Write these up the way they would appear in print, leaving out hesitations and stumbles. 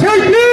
Tekbir!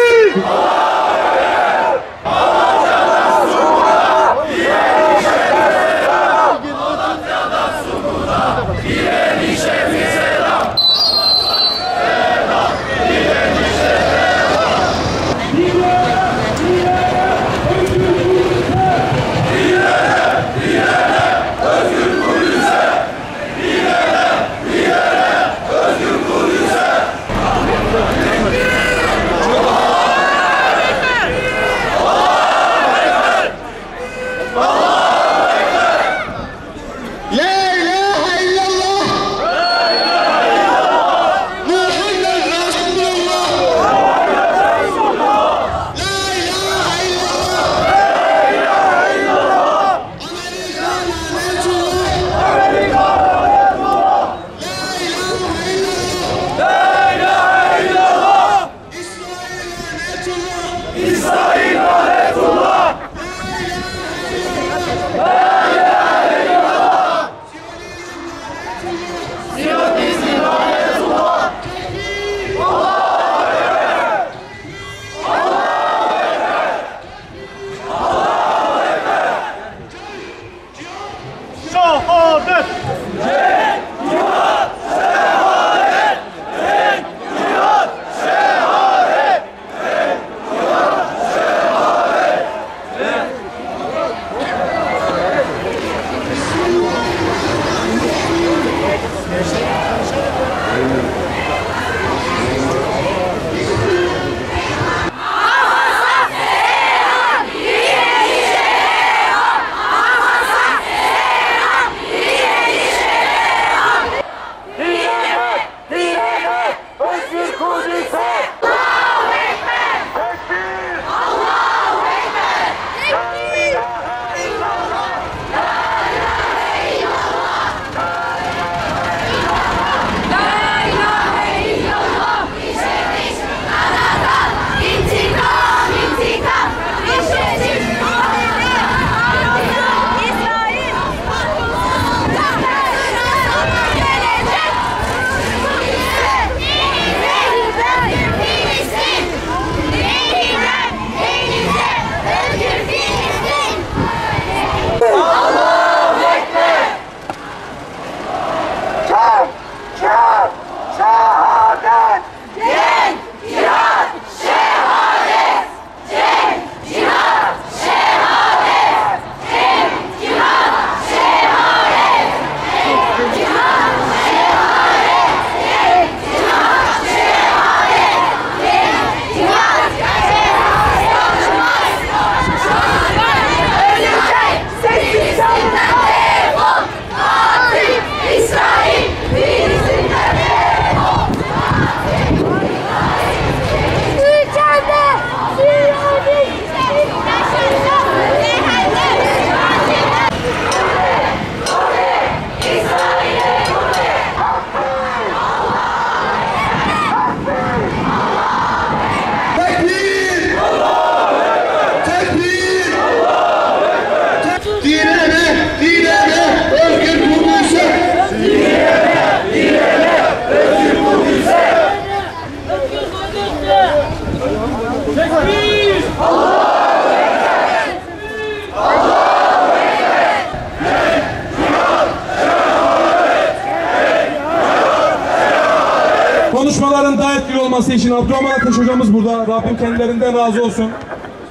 Konuşmaların daha etkili olması için Abdurrahman Ateş hocamız burada. Rabbim kendilerinden razı olsun.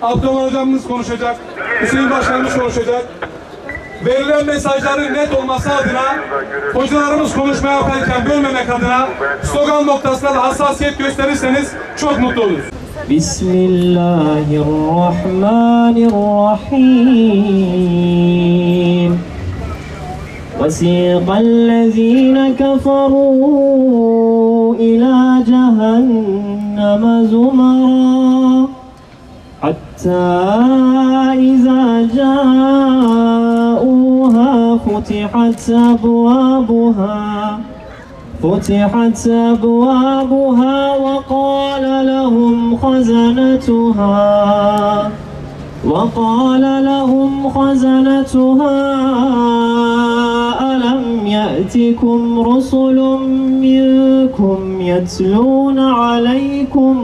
Abdurrahman hocamız konuşacak. Hüseyin Başkanımız konuşacak. Verilen mesajların net olması adına, hocalarımız konuşma yaparken bölmemek adına slogan noktasında da hassasiyet gösterirseniz çok mutlu oluruz. Bismillahirrahmanirrahim. وَسِيقَ الَّذِينَ كَفَرُوا إِلَى جَهَنَّمَ زُمَرًا حَتَّى إِذَا جَاءُوهَا فتحت أبوابها وقال لهم خزنتها ألم يأتكم رسل منكم يتلون عليكم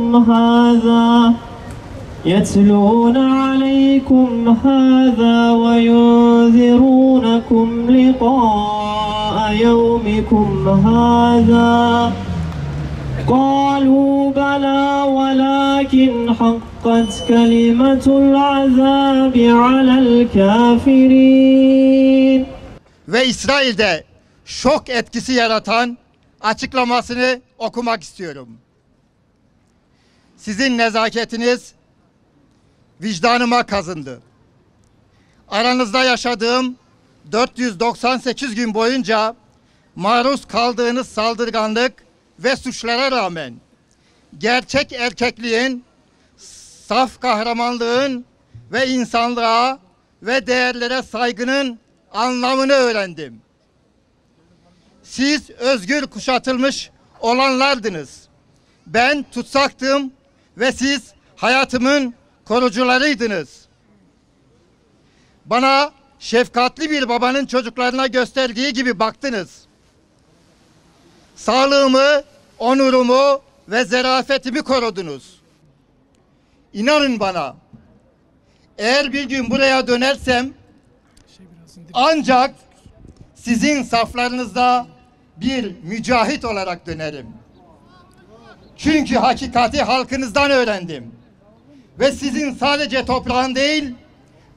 هذا وينذرونكم لقاء يومكم هذا قالوا بلى ولكن حقت كلمة العذاب على الكافرين. Ve İsrail'de şok etkisi yaratan açıklamasını okumak istiyorum. Sizin nezaketiniz vicdanıma kazındı. Aranızda yaşadığım 498 gün boyunca maruz kaldığınız saldırganlık ve suçlara rağmen gerçek erkekliğin, saf kahramanlığın ve insanlığa ve değerlere saygının anlamını öğrendim. Siz özgür kuşatılmış olanlardınız. Ben tutsaktım ve siz hayatımın korucularıydınız. Bana şefkatli bir babanın çocuklarına gösterdiği gibi baktınız. Sağlığımı, onurumu ve zarafetimi korudunuz. İnanın bana, eğer bir gün buraya dönersem ancak sizin saflarınızda bir mücahit olarak dönerim. Çünkü hakikati halkınızdan öğrendim. Ve sizin sadece toprağın değil,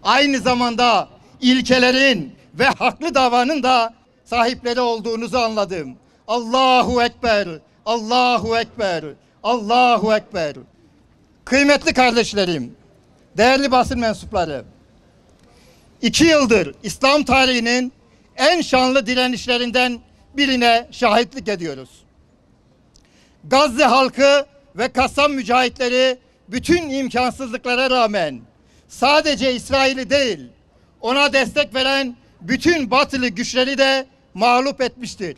aynı zamanda ilkelerin ve haklı davanın da sahipleri olduğunuzu anladım. Allahu Ekber, Allahu Ekber, Allahu Ekber. Kıymetli kardeşlerim, değerli basın mensupları, 2 yıldır İslam tarihinin en şanlı direnişlerinden birine şahitlik ediyoruz. Gazze halkı ve Kassam mücahitleri bütün imkansızlıklara rağmen sadece İsrail'i değil, ona destek veren bütün batılı güçleri de mağlup etmiştir.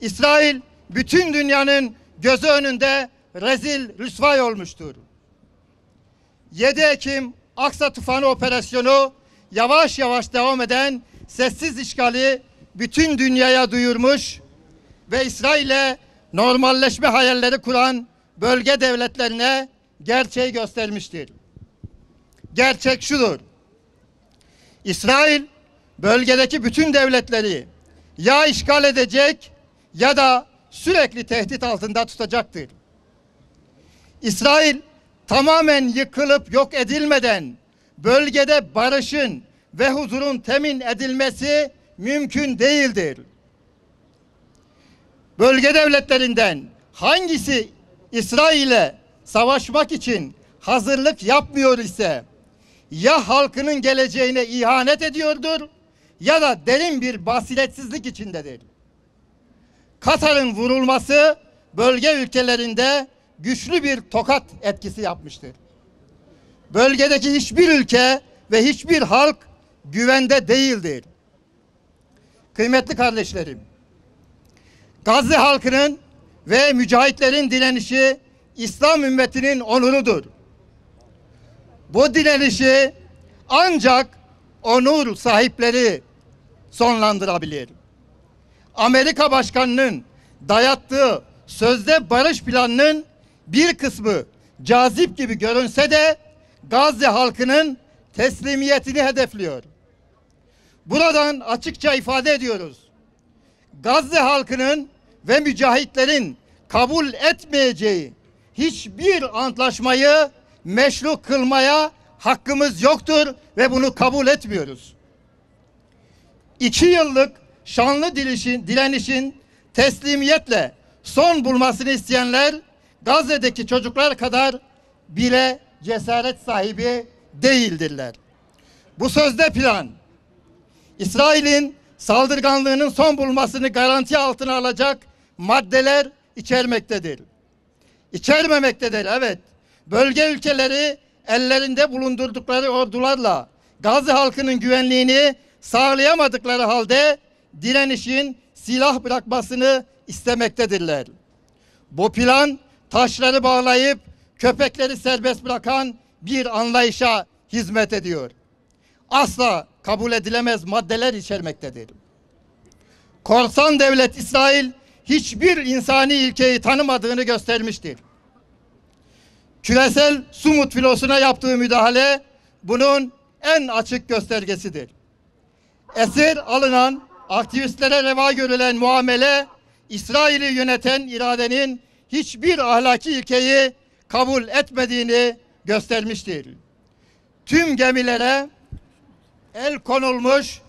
İsrail bütün dünyanın gözü önünde rezil rüsvay olmuştur. 7 Ekim Aksa Tufanı operasyonu yavaş yavaş devam eden sessiz işgali bütün dünyaya duyurmuş ve İsrail'e normalleşme hayalleri kuran bölge devletlerine gerçeği göstermiştir. Gerçek şudur: İsrail bölgedeki bütün devletleri ya işgal edecek ya da sürekli tehdit altında tutacaktır. İsrail tamamen yıkılıp yok edilmeden bölgede barışın ve huzurun temin edilmesi mümkün değildir. Bölge devletlerinden hangisi İsrail'e savaşmak için hazırlık yapmıyor ise ya halkının geleceğine ihanet ediyordur ya da derin bir basiretsizlik içindedir. Katar'ın vurulması bölge ülkelerinde güçlü bir tokat etkisi yapmıştır. Bölgedeki hiçbir ülke ve hiçbir halk güvende değildir. Kıymetli kardeşlerim, Gazze halkının ve mücahitlerin direnişi İslam ümmetinin onurudur. Bu direnişi ancak onur sahipleri sonlandırabilir. Amerika Başkanı'nın dayattığı sözde barış planının bir kısmı cazip gibi görünse de Gazze halkının teslimiyetini hedefliyor. Buradan açıkça ifade ediyoruz: Gazze halkının ve mücahitlerin kabul etmeyeceği hiçbir antlaşmayı meşru kılmaya hakkımız yoktur ve bunu kabul etmiyoruz. 2 yıllık şanlı direnişin teslimiyetle son bulmasını isteyenler Gazze'deki çocuklar kadar bile cesaret sahibi değildirler. Bu sözde plan İsrail'in saldırganlığının son bulmasını garanti altına alacak maddeler içermektedir. İçermemektedir, evet. Bölge ülkeleri ellerinde bulundurdukları ordularla Gazze halkının güvenliğini sağlayamadıkları halde direnişin silah bırakmasını istemektedirler. Bu plan taşları bağlayıp köpekleri serbest bırakan bir anlayışa hizmet ediyor. Asla kabul edilemez maddeler içermektedir. korsan devlet İsrail hiçbir insani ilkeyi tanımadığını göstermiştir. Küresel su mutfilosuna yaptığı müdahale bunun en açık göstergesidir. Esir alınan, aktivistlere reva görülen muamele, İsrail'i yöneten iradenin hiçbir ahlaki ilkeyi kabul etmediğini göstermiştir. Tüm gemilere el konulmuş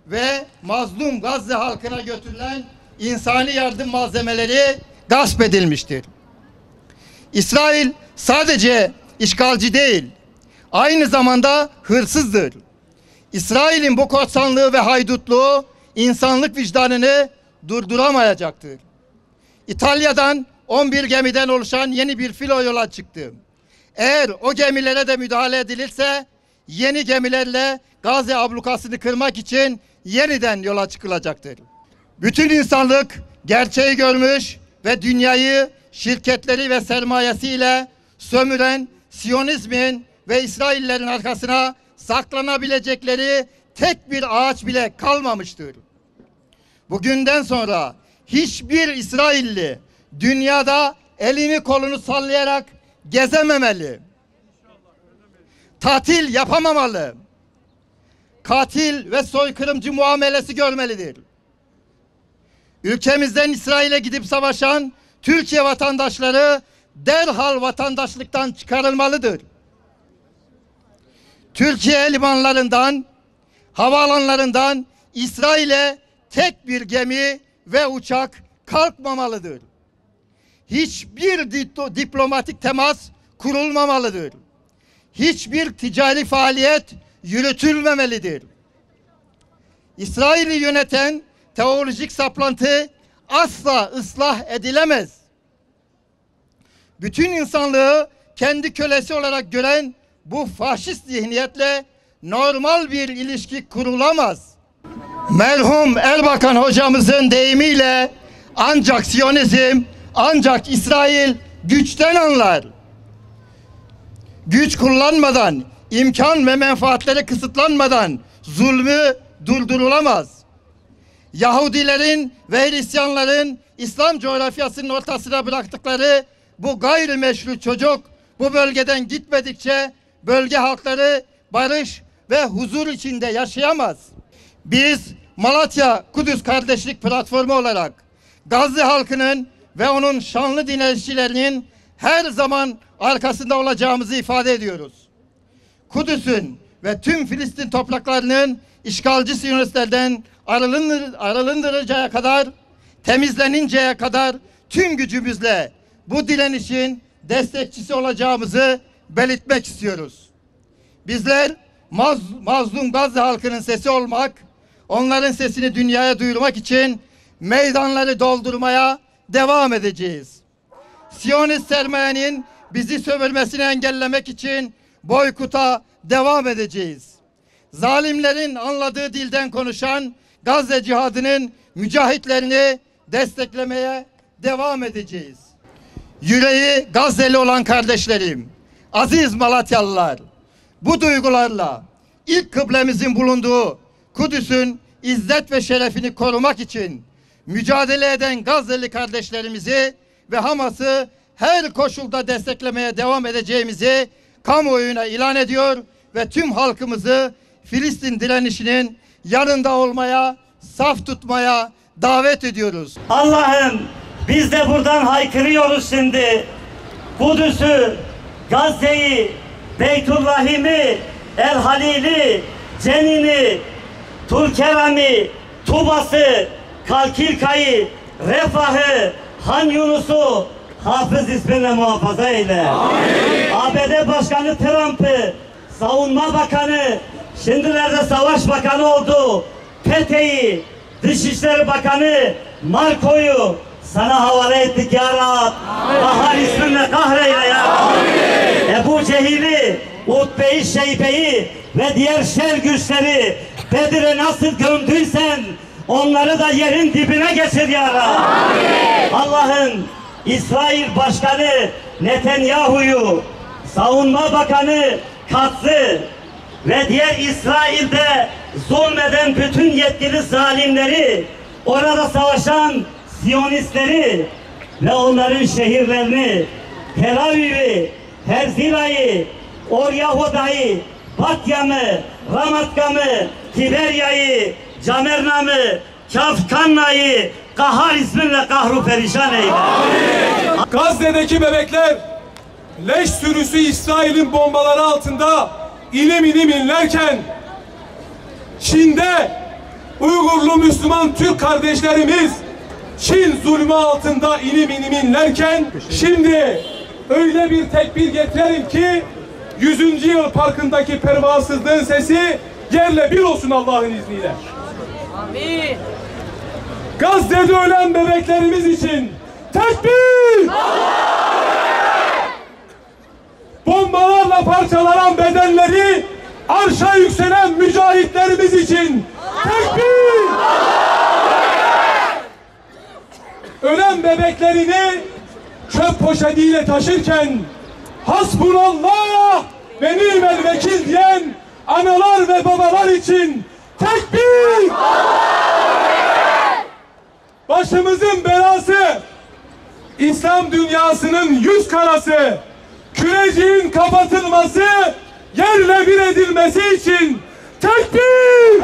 ve mazlum Gazze halkına götürülen insani yardım malzemeleri gasp edilmiştir. İsrail sadece işgalci değil, aynı zamanda hırsızdır. İsrail'in bu korsanlığı ve haydutluğu insanlık vicdanını durduramayacaktır. İtalya'dan 11 gemiden oluşan yeni bir filo yola çıktı. Eğer o gemilere de müdahale edilirse yeni gemilerle Gazze ablukasını kırmak için yeniden yola çıkılacaktır. Bütün insanlık gerçeği görmüş ve dünyayı şirketleri ve sermayesiyle sömüren Siyonizmin ve İsraillerin arkasına saklanabilecekleri tek bir ağaç bile kalmamıştır. Bugünden sonra hiçbir İsrailli dünyada elini kolunu sallayarak gezememeli. Tatil yapamamalı. Katil ve soykırımcı muamelesi görmelidir. Ülkemizden İsrail'e gidip savaşan Türkiye vatandaşları derhal vatandaşlıktan çıkarılmalıdır. Türkiye limanlarından, havaalanlarından İsrail'e tek bir gemi ve uçak kalkmamalıdır. Hiçbir diplomatik temas kurulmamalıdır. Hiçbir ticari faaliyet yürütülmemelidir. İsrail'i yöneten teolojik saplantı asla ıslah edilemez. Bütün insanlığı kendi kölesi olarak gören bu faşist zihniyetle normal bir ilişki kurulamaz. Merhum Erbakan hocamızın deyimiyle ancak Siyonizm, ancak İsrail güçten anlar. Güç kullanmadan, imkan ve menfaatleri kısıtlanmadan zulmü durdurulamaz. Yahudilerin ve Hristiyanların İslam coğrafyasının ortasına bıraktıkları bu gayrimeşru çocuk bu bölgeden gitmedikçe bölge halkları barış ve huzur içinde yaşayamaz. Biz Malatya Kudüs Kardeşlik Platformu olarak Gazze halkının ve onun şanlı direnişçilerinin her zaman arkasında olacağımızı ifade ediyoruz. Kudüs'ün ve tüm Filistin topraklarının işgalci Siyonistlerden arındırılacağı kadar, temizleninceye kadar tüm gücümüzle bu direnişin destekçisi olacağımızı belirtmek istiyoruz. Bizler mazlum Gazze halkının sesi olmak, onların sesini dünyaya duyurmak için meydanları doldurmaya devam edeceğiz. Siyonist sermayenin bizi sömürmesini engellemek için boykota devam edeceğiz. Zalimlerin anladığı dilden konuşan Gazze cihadının mücahitlerini desteklemeye devam edeceğiz. Yüreği Gazze'li olan kardeşlerim, aziz Malatyalılar, bu duygularla ilk kıblemizin bulunduğu Kudüs'ün izzet ve şerefini korumak için mücadele eden Gazze'li kardeşlerimizi ve Hamas'ı her koşulda desteklemeye devam edeceğimizi kamuoyuna ilan ediyor ve tüm halkımızı Filistin direnişinin yanında olmaya, saf tutmaya davet ediyoruz. Allah'ım biz de buradan haykırıyoruz şimdi. Kudüs'ü, Gazze'yi, Beytullahim'i, El Halil'i, Cenin'i, Tulkeram'i, Tubas'ı, Kalkilka'yı, Refah'ı, Han Yunus'u Hafız isminle muhafaza eyle. Amin. ABD Başkanı Trump'ı, Savunma Bakanı, şimdilerde Savaş Bakanı oldu, PETE'yi, Dışişleri Bakanı Marco'yu sana havale ettik ya Rab. Bahar isminle kahreyle ya Rab. Ebu Cehil'i, Utbe'yi, Şeybe'yi ve diğer şer güçleri Bedir'e nasıl gömdüysen onları da yerin dibine geçir ya Rab. Allah'ın İsrail Başkanı Netanyahu'yu, Savunma Bakanı Katz'ı ve diğer İsrail'de zulmeden bütün yetkili zalimleri orada savaşan Siyonistleri ve onların şehirlerini, Tel Aviv'i, Herzila'yı, Oryahuda'yı, Batyam'ı, Ramatkam'ı, Tiberya'yı, Camernam'ı, Kafkanna'yı Kahar isminle kahru perişan eyle. Gazze'deki bebekler leş sürüsü İsrail'in bombaları altında ilim ilim inlerken, Çin'de Uygurlu Müslüman Türk kardeşlerimiz Çin zulmü altında ilim ilim inlerken, şimdi öyle bir tekbir getirelim ki 100. yıl parkındaki pervasızlığın sesi yerle bir olsun Allah'ın izniyle. Amin. Gazze'de ölen bebeklerimiz için tekbir! Bombalarla parçalanan bedenleri arşa yükselen mücahitlerimiz için tekbir! Ölen bebeklerini çöp poşetiyle taşırken hasbunallah ve nimel vekil diyen analar ve babalar için tekbir! Başımızın belası, İslam dünyasının yüz karası, küreciğin kapatılması, yerle bir edilmesi için tekbir!